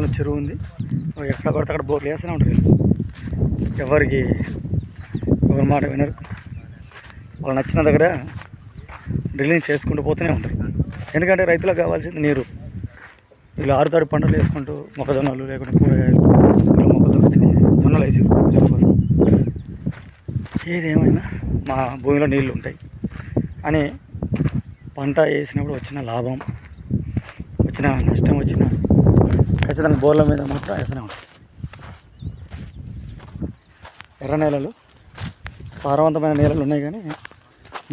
పొలంలో చెరువు ఉంది. ఎక్కడ పడితే అక్కడ బోర్లు వేస్తూనే ఉంటారు. ఎవరికి ఎవరి మాట వినరు. వాళ్ళు నచ్చిన దగ్గర డ్రిల్లింగ్ చేసుకుంటూ పోతూనే ఉంటారు. ఎందుకంటే రైతులకు కావాల్సింది నీరు. వీళ్ళు ఆరుతాడు పంటలు వేసుకుంటూ మొక్కజొన్నలు లేకుంటే కూరగాయలు జొన్నలు వేసి కోసం ఏదేమైనా మా భూమిలో నీళ్ళు ఉంటాయి అని పంట వేసినప్పుడు వచ్చిన లాభం వచ్చిన నష్టం వచ్చిన ఖచ్చితంగా బోర్ల మీద మాత్రం వేస్తూనే ఉంటాయి. ఎర్ర నేలలు సారవంతమైన నేలలు ఉన్నాయి కానీ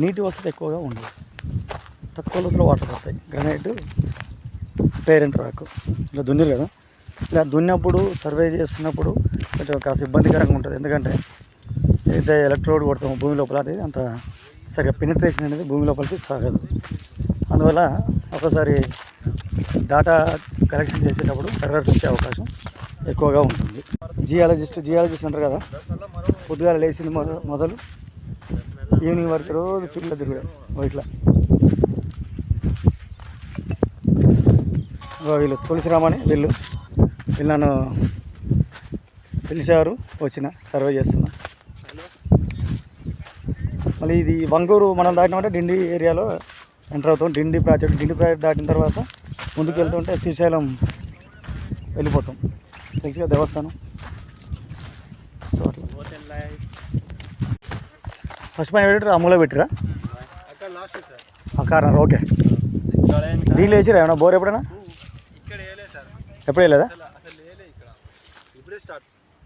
నీటి వసతి ఎక్కువగా ఉండదు. తక్కువ లోతులో వాటర్ పడతాయి. గ్రానైట్ పేరెంట్ రాకు ఇలా దున్నిరు కదా, ఇలా దున్నప్పుడు సర్వే చేస్తున్నప్పుడు కొంచెం కాస్త ఇబ్బందికరంగా ఉంటుంది. ఎందుకంటే ఏదైతే ఎలక్ట్రోడ్ కొడతామో భూమి లోపల అనేది అంత సరిగ్గా పెనిట్రేషన్ అనేది భూమి లోపలికి సాగదు. అందువల్ల ఒకసారి డేటా కలెక్షన్ చేసేటప్పుడు ఎర్రర్స్ వచ్చే అవకాశం ఎక్కువగా ఉంటుంది. జియాలజిస్ట్ అంటారు కదా, పొద్దుగాల లేచింది మొదలు ఈవినింగ్ వరకు రోజు ఫీల్డ్లో తిరిగాడు. ఇట్లా వీళ్ళు తులసిరామని వీళ్ళు నన్ను పిలిచారు, వచ్చిన సర్వే చేస్తున్నా. మళ్ళీ ఇది వంగూరు మనం దాటినామంటే డిండి ఏరియాలో ఎంటర్ అవుతాం. డిండి ప్రాజెక్ట్ దాటిన తర్వాత ముందుకు వెళ్తుంటే శ్రీశైలం వెళ్ళిపోతాం. తెలిసిగా దేవస్థానం. సో అట్లా ఫస్ట్ పైన పెట్టారు, అమ్ములో పెట్టిరా కారణం. ఓకే, దీనిలో వేసిరా ఏమన్నా బోర్ ఎప్పుడైనా? ఎప్పుడు వేయలేదా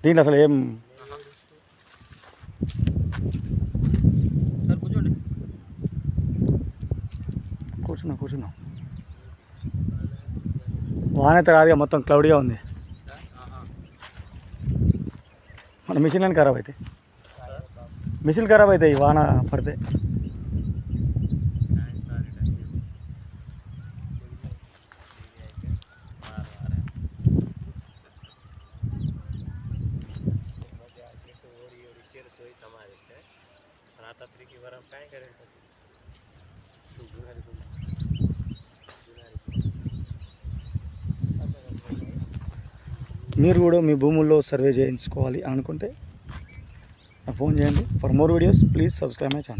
దీంట్లో అసలు ఏం? కూర్చున్నా వాన అయితే రాదుగా, మొత్తం క్లౌడీగా ఉంది. మన మిషన్లని ఖరాబ్ అవుతాయి వాన పడితే. మీరు కూడా మీ భూముల్లో సర్వే చేయించుకోవాలి అనుకుంటే ఫోన్ చేయండి. For more videos please subscribe my channel.